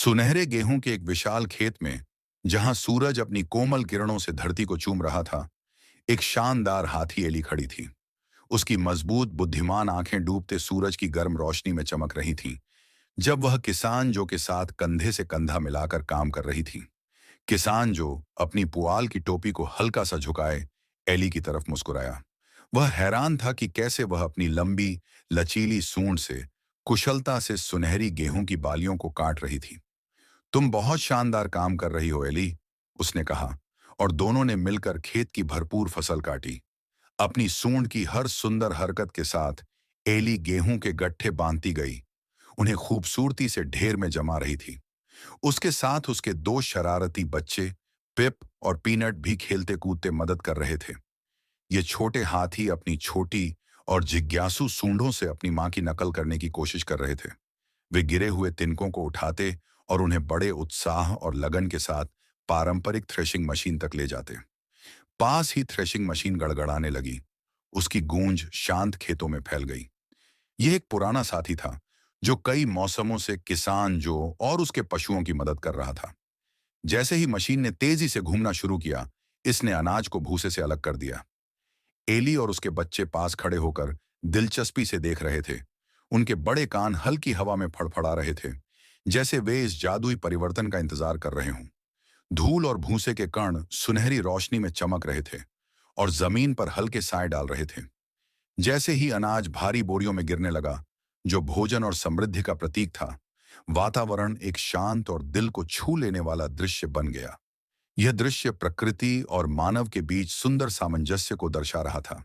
सुनहरे गेहूं के एक विशाल खेत में, जहां सूरज अपनी कोमल किरणों से धरती को चूम रहा था, एक शानदार हाथी एली खड़ी थी। उसकी मजबूत बुद्धिमान आंखें डूबते सूरज की गर्म रोशनी में चमक रही थीं, जब वह किसान जो के साथ कंधे से कंधा मिलाकर काम कर रही थी। किसान जो अपनी पुआल की टोपी को हल्का सा झुकाए एली की तरफ मुस्कुराया। वह हैरान था कि कैसे वह अपनी लंबी, लचीली सूंड से कुशलता से सुनहरी गेहूं की बालियों को काट रही थी। तुम बहुत शानदार काम कर रही हो एली, उसने कहा, और दोनों ने मिलकर खेत की भरपूर फसल काटी। अपनी सूंड की हर सुंदर हरकत के साथ एली गेहूं के गट्ठे बांधती गई, उन्हें खूबसूरती से ढेर में जमा रही थी। उसके साथ उसके दो शरारती बच्चे, पिप और पीनट, भी खेलते कूदते मदद कर रहे थे। ये छोटे हाथी अपनी छोटी और जिज्ञासु सूंडों से अपनी मां की नकल करने की कोशिश कर रहे थे। वे गिरे हुए तिनकों को उठाते और उन्हें बड़े उत्साह और लगन के साथ पारंपरिक थ्रेशिंग मशीन तक ले जाते। पास ही थ्रेशिंग मशीन गड़गड़ाने लगी। उसकी गूंज शांत खेतों में फैल गई। यह एक पुराना साथी था, जो कई मौसमों से किसान जो और उसके पशुओं की मदद कर रहा था। जैसे ही मशीन ने तेजी से घूमना शुरू किया, इसने अनाज को भूसे से अलग कर दिया। एली और उसके बच्चे पास खड़े होकर दिलचस्पी से देख रहे थे। उनके बड़े कान हल्की हवा में फड़फड़ा रहे थे, जैसे वे इस जादुई परिवर्तन का इंतजार कर रहे हों। धूल और भूसे के कण सुनहरी रोशनी में चमक रहे थे और जमीन पर हल्के साए डाल रहे थे। जैसे ही अनाज भारी बोरियों में गिरने लगा, जो भोजन और समृद्धि का प्रतीक था, वातावरण एक शांत और दिल को छू लेने वाला दृश्य बन गया। यह दृश्य प्रकृति और मानव के बीच सुंदर सामंजस्य को दर्शा रहा था।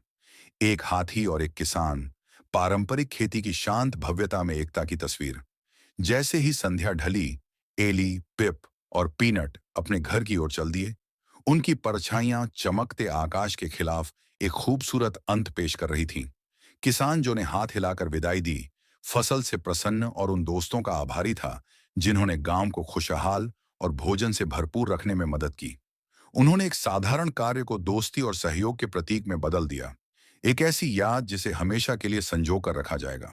एक हाथी और एक किसान, पारंपरिक खेती की शांत भव्यता में एकता की तस्वीर। जैसे ही संध्या ढली, एली, पिप और पीनट अपने घर की ओर चल दिए। उनकी परछाइयां चमकते आकाश के खिलाफ एक खूबसूरत अंत पेश कर रही थीं। किसान जो ने हाथ हिलाकर विदाई दी, फसल से प्रसन्न और उन दोस्तों का आभारी था, जिन्होंने गांव को खुशहाल और भोजन से भरपूर रखने में मदद की। उन्होंने एक साधारण कार्य को दोस्ती और सहयोग के प्रतीक में बदल दिया, एक ऐसी याद जिसे हमेशा के लिए संजो कर रखा जाएगा।